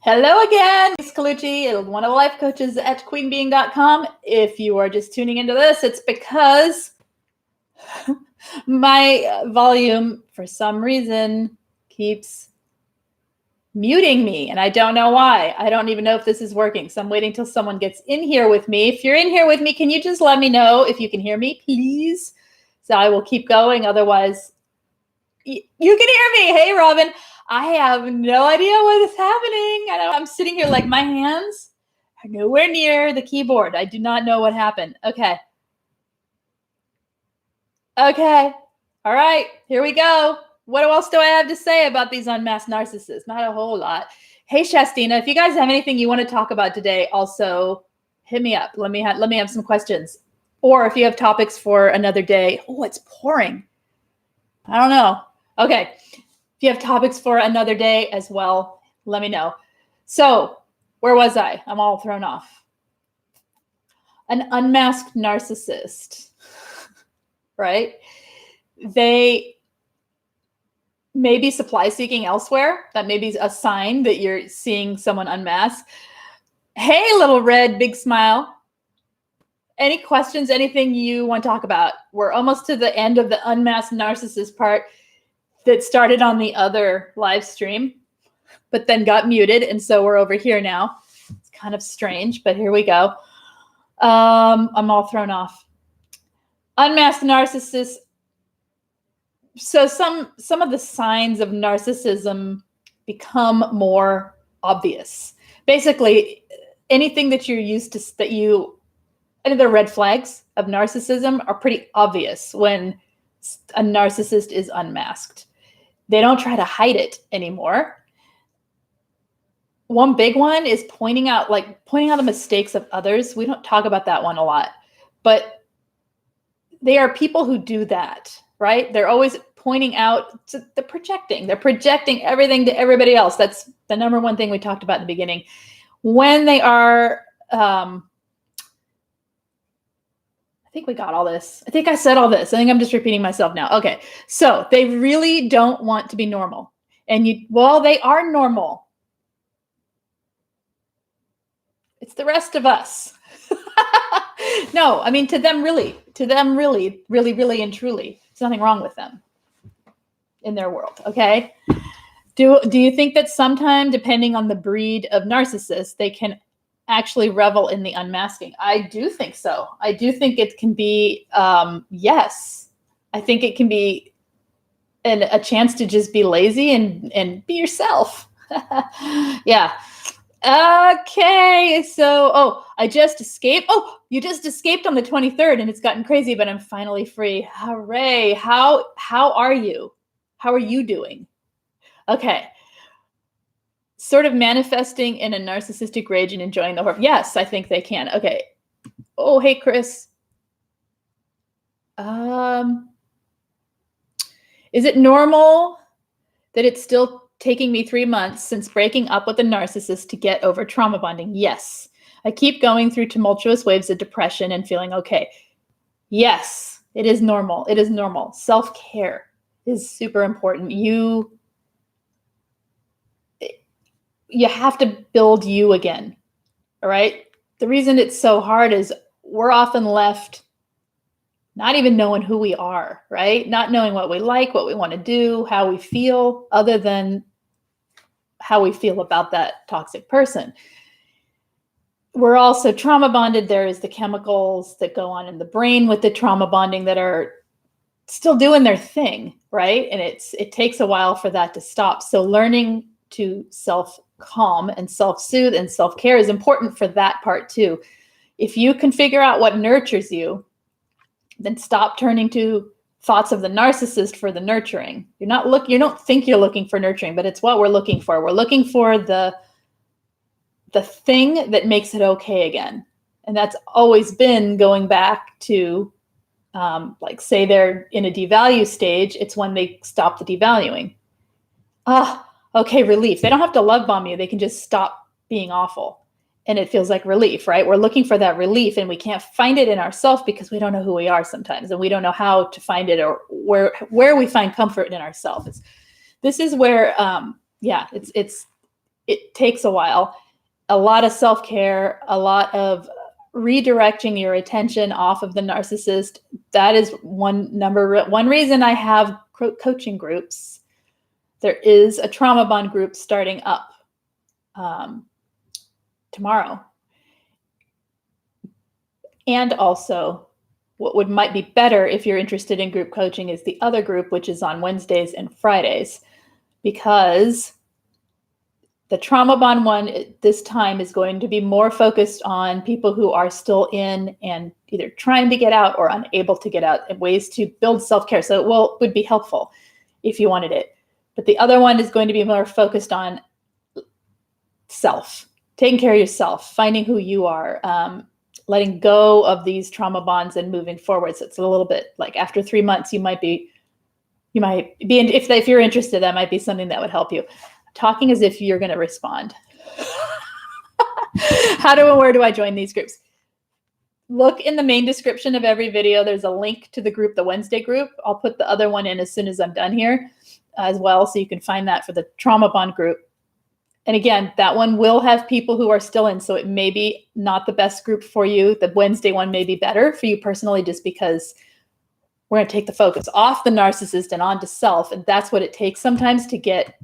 Hello again, Lise Colucci, one of the life coaches at queenbeing.com. If you are just tuning into this, it's because my volume, for some reason, keeps muting me, and I don't know why. I don't even know if this is working, so I'm waiting till someone gets in here with me. If you're in here with me, can you just let me know if you can hear me, please? So I will keep going. Otherwise, you can hear me. Hey, Robin. I have no idea what is happening. I'm sitting here like my hands are nowhere near the keyboard. I do not know what happened. Okay. All right, here we go. What else do I have to say about these unmasked narcissists? Not a whole lot. Hey, Shastina, if you guys have anything you want to talk about today, also hit me up. Let me have some questions. Or if you have topics for another day. Oh, it's pouring. I don't know. Okay. If you have topics for another day as well, let me know. So where was I? I'm all thrown off. An unmasked narcissist, right? They may be supply seeking elsewhere. That may be a sign that you're seeing someone unmasked. Hey, little red, big smile. Any questions, anything you want to talk about? We're almost to the end of the unmasked narcissist part that started on the other live stream, but then got muted. And so we're over here now. It's kind of strange, but here we go. I'm all thrown off. Unmasked narcissists. So some of the signs of narcissism become more obvious. Basically, anything that you're used to, any of the red flags of narcissism are pretty obvious when a narcissist is unmasked. They don't try to hide it anymore. One big one is pointing out the mistakes of others. We don't talk about that one a lot, but they are people who do that, right? They're always pointing out, they're projecting everything to everybody else. That's the number one thing we talked about in the beginning. When they are, I think we got all this. I think I said all this. I think I'm just repeating myself now. Okay. So they really don't want to be normal. And they are normal. It's the rest of us. No, I mean, to them, really, really and truly, there's nothing wrong with them in their world. Okay. Do you think that sometime, depending on the breed of narcissist, they can actually revel in the unmasking? I do think so. I do think it can be, yes. I think it can be a chance to just be lazy and be yourself. Yeah. Okay. So, I just escaped. Oh, you just escaped on the 23rd and it's gotten crazy, but I'm finally free. Hooray. How are you? How are you doing? Okay. Sort of manifesting in a narcissistic rage and enjoying the horror. Yes, I think they can. Okay. Oh, hey, Chris. Is it normal that it's still taking me 3 months since breaking up with a narcissist to get over trauma bonding? Yes. I keep going through tumultuous waves of depression and feeling okay. Yes, it is normal. It is normal. Self-care is super important. You have to build you again. All right. The reason it's so hard is we're often left not even knowing who we are, right? Not knowing what we like, what we want to do, how we feel, other than how we feel about that toxic person. We're also trauma bonded. There is the chemicals that go on in the brain with the trauma bonding that are still doing their thing, right? And it takes a while for that to stop. So learning to self-calm and self-soothe and self-care is important for that part too. If you can figure out what nurtures you, then stop turning to thoughts of the narcissist for the nurturing. You don't think you're looking for nurturing, but it's what we're looking for. We're looking for the thing that makes it okay again. And that's always been going back to, say they're in a devalue stage, it's when they stop the devaluing. Okay, relief. They don't have to love bomb you. They can just stop being awful. And it feels like relief, right? We're looking for that relief and we can't find it in ourselves because we don't know who we are sometimes. And we don't know how to find it or where we find comfort in ourselves. This is where, it's it takes a while, a lot of self-care, a lot of redirecting your attention off of the narcissist. That is one reason I have coaching groups. There is a trauma bond group starting up tomorrow. And also, what might be better if you're interested in group coaching is the other group, which is on Wednesdays and Fridays, because the trauma bond one this time is going to be more focused on people who are still in and either trying to get out or unable to get out, and ways to build self-care. So it would be helpful if you wanted it. But the other one is going to be more focused on self, taking care of yourself, finding who you are, letting go of these trauma bonds and moving forward. So it's a little bit like after 3 months, you might be, if you're interested, that might be something that would help you. Talking as if you're going to respond. How do and where do I join these groups? Look in the main description of every video. There's a link to the group, the Wednesday group. I'll put the other one in as soon as I'm done here as well, so you can find that for the trauma bond group. And again, that one will have people who are still in, so it may be not the best group for you. The Wednesday one may be better for you personally, just because we're going to take the focus off the narcissist and onto self. And that's what it takes sometimes to get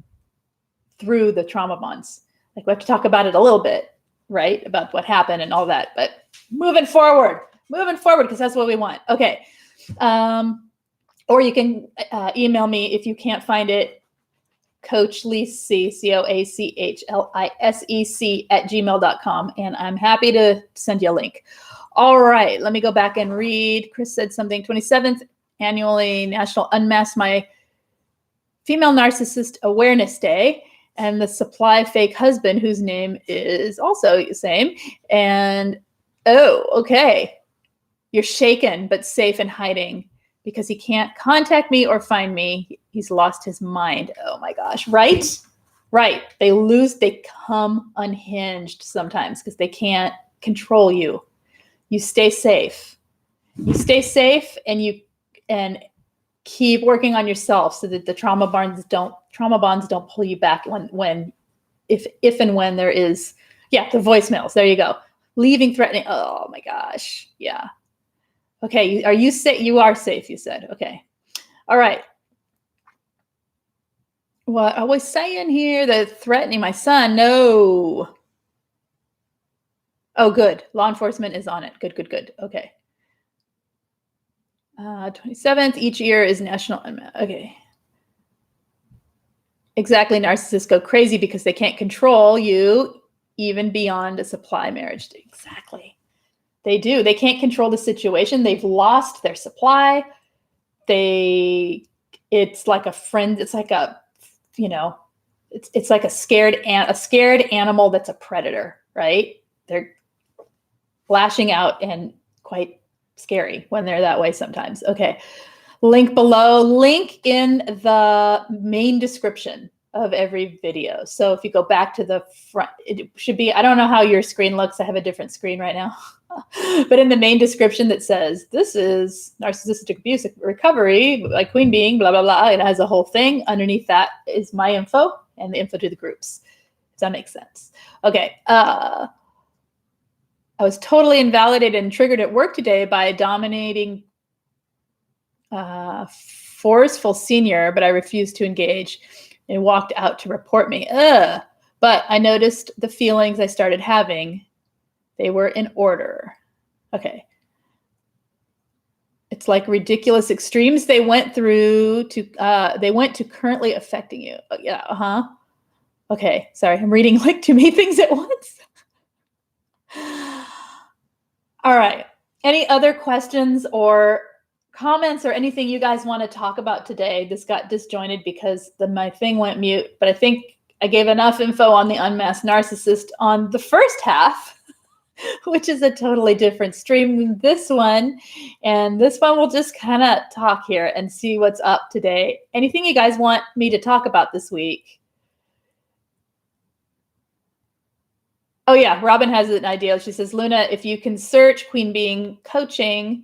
through the trauma bonds. Like, we have to talk about it a little bit, right? About what happened and all that, but moving forward, because that's what we want. Okay. Or you can email me if you can't find it, Coach Lise, CoachLisec @gmail.com. And I'm happy to send you a link. All right, let me go back and read. Chris said something. 27th annually National Unmask My Female Narcissist Awareness Day. And the supply fake husband, whose name is also the same. And, oh, okay. You're shaken, but safe and hiding because he can't contact me or find me. He's lost his mind. Oh my gosh. Right? Right. They come unhinged sometimes because they can't control you. You stay safe. You stay safe, and keep working on yourself so that the trauma bonds don't pull you back if and when there is, the voicemails. There you go. Leaving, threatening. Oh my gosh. Yeah. Okay. Are you safe? You are safe, you said. Okay. All right. What I was saying here, that threatening my son. No. Oh, good. Law enforcement is on it. Good. Okay. 27th, each year is National. Okay. Exactly. Narcissists go crazy because they can't control you even beyond a supply marriage. Exactly. They do. They can't control the situation. They've lost their supply. It's like a friend. It's like it's like a scared animal that's a predator, right? They're lashing out and quite scary when they're that way sometimes. Okay. Link below, link in the main description of every video. So if you go back to the front, it should be, I don't know how your screen looks. I have a different screen right now. But in the main description that says, this is narcissistic abuse recovery by Queen Being, blah, blah, blah. It has a whole thing. Underneath that is my info and the info to the groups. Does that make sense? Okay. I was totally invalidated and triggered at work today by a dominating, forceful senior, but I refused to engage and walked out to report me. But I noticed the feelings I started having. They were in order. Okay. It's like ridiculous extremes they went to currently affecting you. Oh, yeah. Okay. Sorry. I'm reading like too many things at once. All right. Any other questions or comments or anything you guys want to talk about today? This got disjointed because my thing went mute, but I think I gave enough info on the unmasked narcissist on the first half, which is a totally different stream than this one. And this one we'll just kind of talk here and see what's up today. Anything you guys want me to talk about this week? Oh yeah, Robin has an idea. She says, Luna, if you can search Queen Being Coaching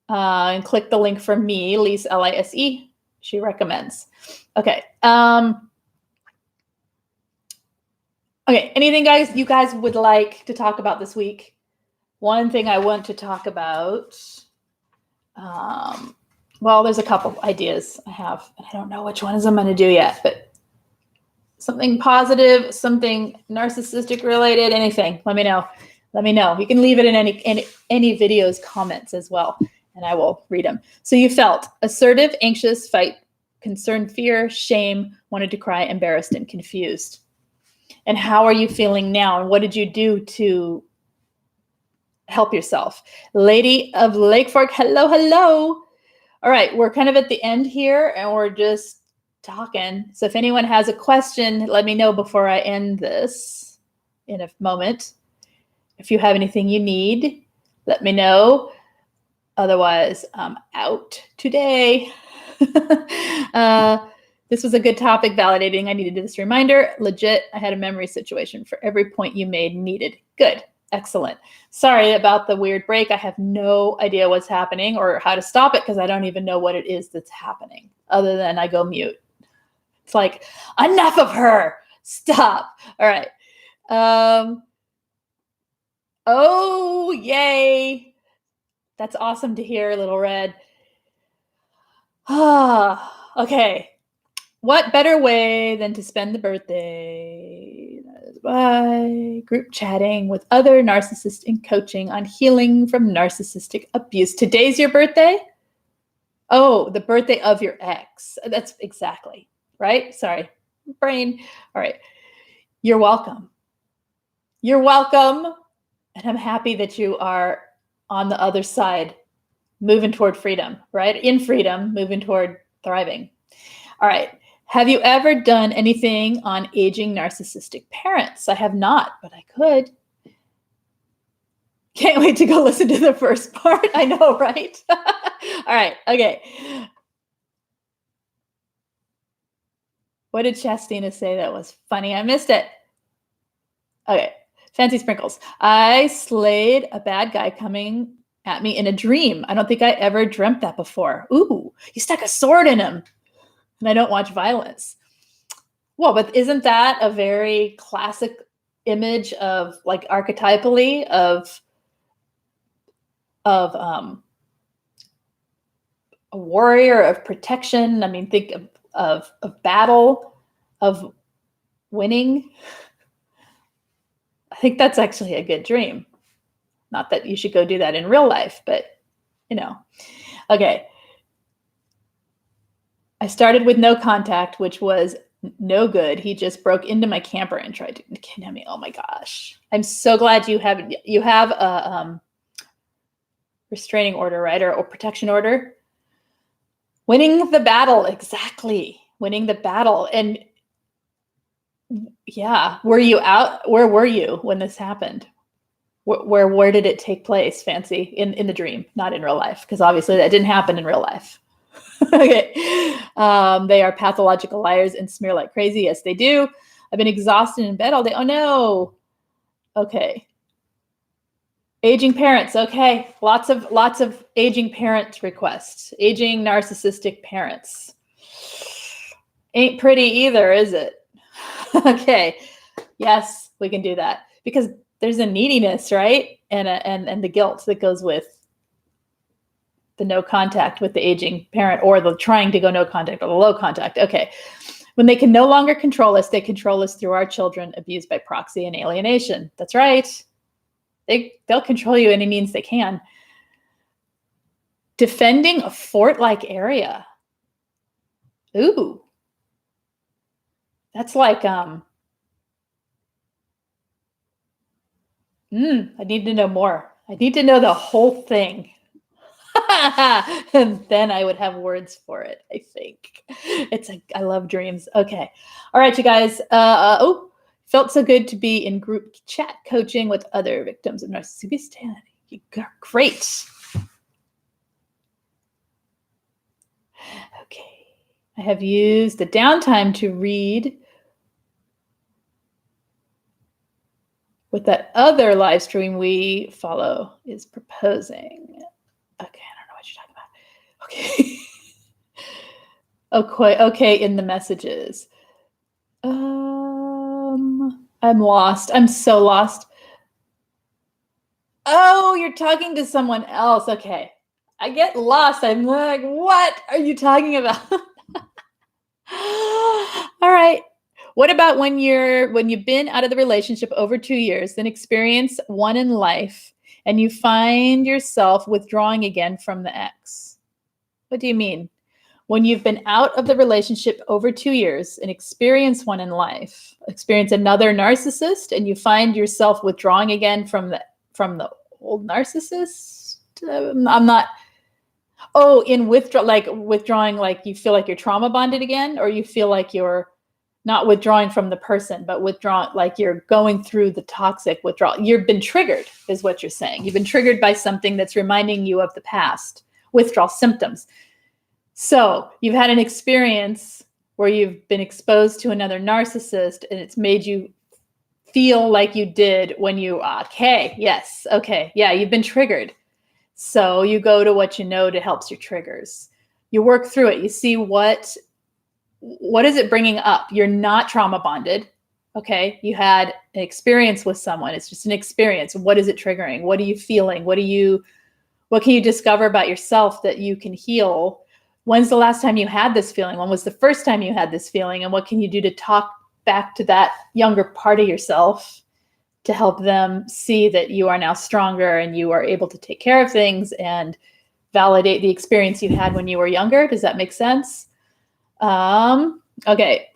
and click the link from me, Lise, Lise, she recommends. Okay. Okay, anything you guys would like to talk about this week? One thing I want to talk about, well, there's a couple ideas I have. I don't know which ones I'm going to do yet, but something positive, something narcissistic related, anything. Let me know. Let me know. You can leave it in any videos comments as well, and I will read them. So you felt assertive, anxious, fight, concerned, fear, shame, wanted to cry, embarrassed, and confused. And how are you feeling now? And what did you do to help yourself? Lady of Lake Fork, hello, hello. All right, we're kind of at the end here, and we're just talking. So if anyone has a question, let me know before I end this in a moment. If you have anything you need, let me know. Otherwise, I'm out today. This was a good topic, validating. I needed this reminder. Legit, I had a memory situation for every point you made needed. Good. Excellent. Sorry about the weird break. I have no idea what's happening or how to stop it because I don't even know what it is that's happening other than I go mute. It's like, enough of her. Stop. All right. Oh, yay. That's awesome to hear, Little Red. Okay. What better way than to spend the birthday? That is by group chatting with other narcissists and coaching on healing from narcissistic abuse. Today's your birthday? Oh, the birthday of your ex. That's exactly, right? Sorry, brain. All right. You're welcome. You're welcome. And I'm happy that you are on the other side, moving toward freedom, right? In freedom, moving toward thriving. All right. Have you ever done anything on aging narcissistic parents? I have not, but I could. Can't wait to go listen to the first part. I know, right? All right. Okay. What did Shastina say that was funny? I missed it. Okay. Fancy sprinkles. I slayed a bad guy coming at me in a dream. I don't think I ever dreamt that before. Ooh, you stuck a sword in him. And I don't watch violence. Well, but isn't that a very classic image of, like, archetypally of a warrior, of protection? I mean, think of battle, of winning. I think that's actually a good dream. Not that you should go do that in real life, but you know. Okay. I started with no contact, which was no good. He just broke into my camper and tried to kidnap me. Oh my gosh. I'm so glad you have a restraining order, right? Or protection order. Winning the battle. Exactly. Winning the battle. And yeah, were you out? Where were you when this happened? Where did it take place, Fancy? In the dream, not in real life, because obviously that didn't happen in real life. Okay. They are pathological liars and smear like crazy. Yes, they do. I've been exhausted in bed all day. Oh no. Okay. Aging parents. Okay. Lots of aging parent requests. Aging narcissistic parents. Ain't pretty either, is it? Okay. Yes, we can do that because there's a neediness, right? And the guilt that goes with the no contact with the aging parent, or the trying to go no contact, or the low contact. Okay. When they can no longer control us, they control us through our children, abused by proxy and alienation. That's right. They'll control you any means they can. Defending a fort-like area. Ooh. That's like, I need to know more. I need to know the whole thing. And then I would have words for it, I think. I love dreams. Okay. All right, you guys. Felt so good to be in group chat coaching with other victims of narcissistic. Great. Okay. I have used the downtime to read what that other live stream we follow is proposing. Okay, I don't know what you're talking about. Okay. Okay, in the messages. I'm lost. I'm so lost. Oh, you're talking to someone else. Okay. I get lost. I'm like, what are you talking about? All right. What about when you've been out of the relationship over 2 years, then experience one in life, and you find yourself withdrawing again from the ex? What do you mean? When you've been out of the relationship over 2 years and experience one in life, experience another narcissist, and you find yourself withdrawing again from the old narcissist. I'm not. Oh, in withdrawing, like you feel like you're trauma bonded again, or you feel like you're not withdrawing from the person, but withdrawing, like you're going through the toxic withdrawal. You've been triggered, is what you're saying. You've been triggered by something that's reminding you of the past, withdrawal symptoms. So you've had an experience where you've been exposed to another narcissist, and it's made you feel like you did when you, okay, yes, okay, yeah, you've been triggered. So you go to what you know to help your triggers. You work through it. You see what is it bringing up? You're not trauma bonded. Okay. You had an experience with someone. It's just an experience. What is it triggering? What are you feeling? What can you discover about yourself that you can heal? When's the last time you had this feeling? When was the first time you had this feeling? And what can you do to talk back to that younger part of yourself to help them see that you are now stronger and you are able to take care of things and validate the experience you had when you were younger? Does that make sense? Okay.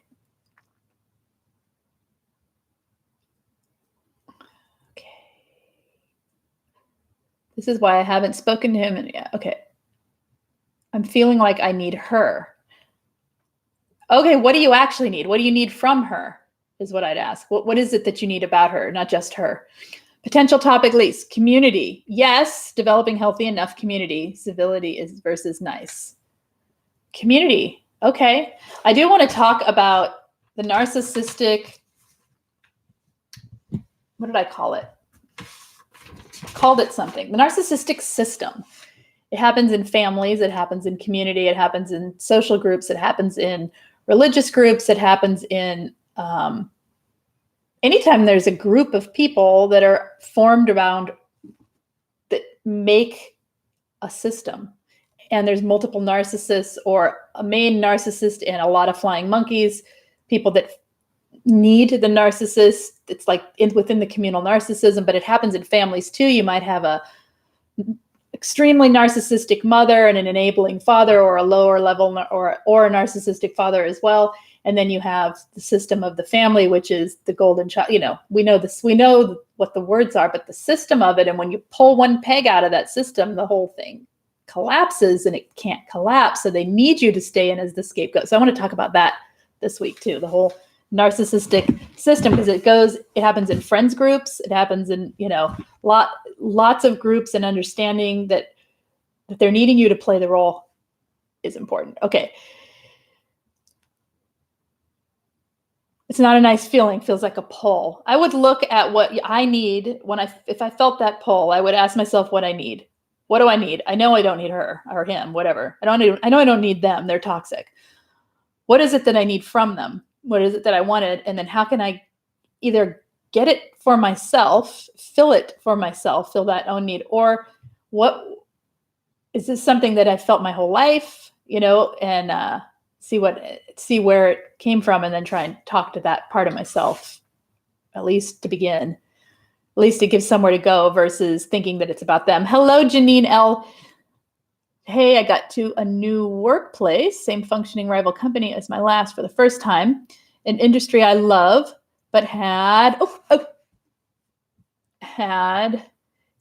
This is why I haven't spoken to him yet. Okay. I'm feeling like I need her. Okay, what do you actually need? What do you need from her is what I'd ask. What is it that you need about her, not just her? Potential topic, Lise. Community. Yes, developing healthy enough community. Civility is versus nice. Community. Okay. I do want to talk about the narcissistic, what did I call it? Called it something. The narcissistic system. It happens in families. It happens in community. It happens in social groups. It happens in religious groups. It happens in anytime there's a group of people that are formed around that make a system. And there's multiple narcissists or a main narcissist and a lot of flying monkeys, people that need the narcissist. It's like within the communal narcissism, but it happens in families too. You might have a extremely narcissistic mother and an enabling father, or a lower level or a narcissistic father as well. And then you have the system of the family, which is the golden child. We know this, we know what the words are, but the system of it. And when you pull one peg out of that system, the whole thing collapses, and it can't collapse. So they need you to stay in as the scapegoat. So I want to talk about that this week too, the whole narcissistic system, because it happens in friends groups. It happens in, lots of groups, and understanding that they're needing you to play the role is important. Okay. It's not a nice feeling. Feels like a pull. I would look at what I need if I felt that pull. I would ask myself what I need. What do I need? I know I don't need her or him, whatever. I know I don't need them. They're toxic. What is it that I need from them? What is it that I wanted? And then how can I either get it for myself, fill it for myself, fill that own need, or what is this something that I've felt my whole life, and see where it came from, and then try and talk to that part of myself, at least to begin. At least it gives somewhere to go versus thinking that it's about them. Hello, Janine L. Hey, I got to a new workplace, same functioning rival company as my last for the first time. An industry I love, but had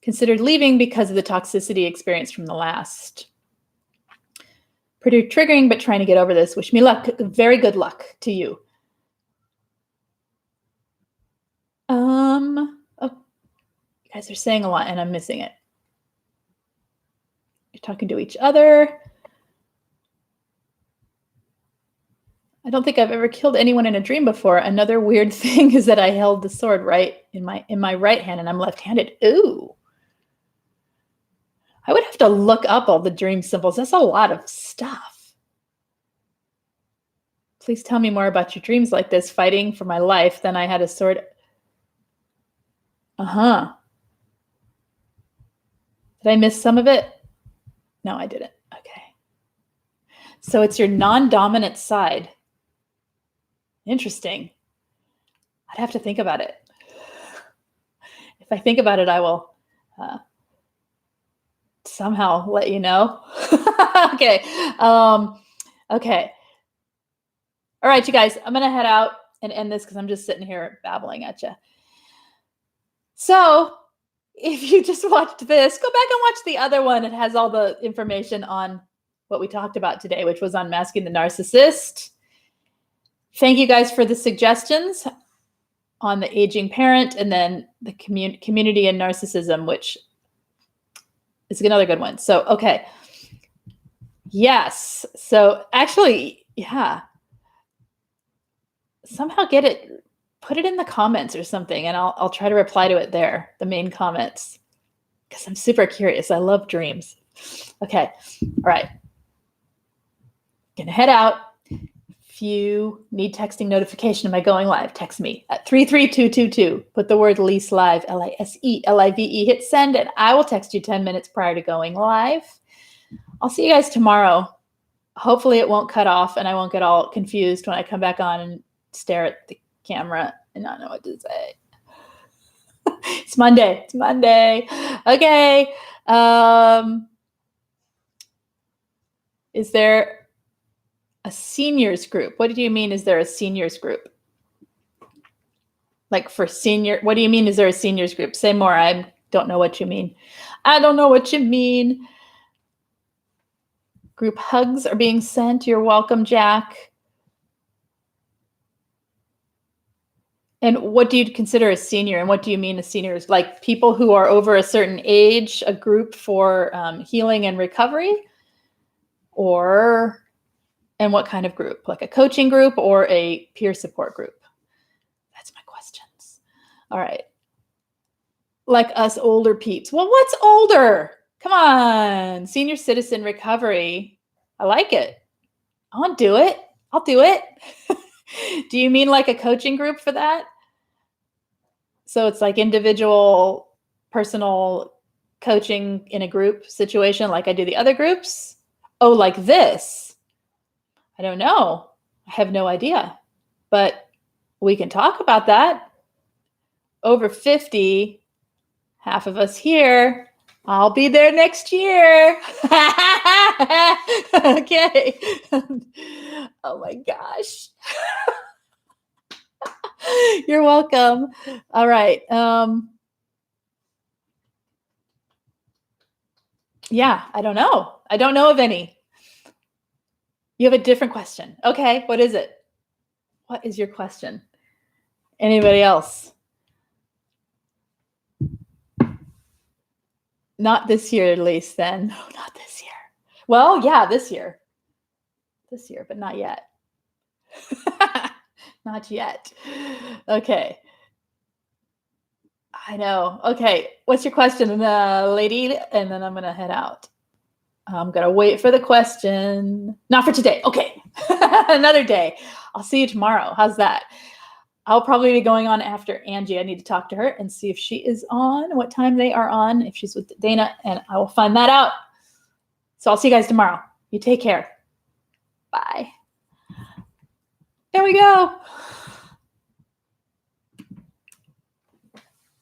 considered leaving because of the toxicity experience from the last. Pretty triggering, but trying to get over this. Wish me luck. Very good luck to you. You guys are saying a lot and I'm missing it. You're talking to each other. I don't think I've ever killed anyone in a dream before. Another weird thing is that I held the sword right in my right hand, and I'm left-handed. Ooh. I would have to look up all the dream symbols. That's a lot of stuff. Please tell me more about your dreams like this. Fighting for my life. Then I had a sword. Uh-huh. Did I miss some of it? No, I didn't. Okay. So it's your non-dominant side. Interesting. I'd have to think about it. If I think about it, I will somehow let you know. Okay. Okay. All right, you guys, I'm going to head out and end this because I'm just sitting here babbling at you. So if you just watched this, go back and watch the other one. It has all the information on what we talked about today, which was unmasking the narcissist. Thank you guys for the suggestions on the aging parent and then the community and narcissism, which is another good one. So, okay. Yes. So actually, yeah. Somehow put it in the comments or something, and I'll try to reply to it there, the main comments, because I'm super curious. I love dreams. Okay. All right. Gonna head out. If you need texting notification, am I going live? Text me at 33222. Put the word Lise live, LISELIVE, hit send, and I will text you 10 minutes prior to going live. I'll see you guys tomorrow. Hopefully it won't cut off and I won't get all confused when I come back on and stare at the camera and not know what to say. It's Monday. It's Monday. Okay. Is there a seniors group? What do you mean? Is there a seniors group? Like for senior, what do you mean? Is there a seniors group? Say more. I don't know what you mean. I don't know what you mean. Group hugs are being sent. You're welcome, Jack. And what do you consider a senior? And what do you mean a senior? Is like people who are over a certain age, a group for healing and recovery? And what kind of group? Like a coaching group or a peer support group? That's my questions. All right. Like us older peeps. Well, what's older? Come on. Senior citizen recovery. I like it. I want to do it. I'll do it. Do you mean like a coaching group for that? So it's like individual, personal coaching in a group situation like I do the other groups? Oh, like this? I don't know. I have no idea. But we can talk about that. Over 50, half of us here. I'll be there next year. Okay. Oh my gosh. You're welcome. All right. Yeah, I don't know. I don't know of any. You have a different question. Okay, what is it? What is your question? Anybody else? Not this year, at least then. No, not this year. Well, yeah, this year. This year, but not yet. Not yet. Okay. I know. Okay. What's your question, lady? And then I'm going to head out. I'm going to wait for the question. Not for today. Okay. Another day. I'll see you tomorrow. How's that? I'll probably be going on after Angie. I need to talk to her and see if she is on, what time they are on, if she's with Dana, and I will find that out. So I'll see you guys tomorrow. You take care. Bye. There we go.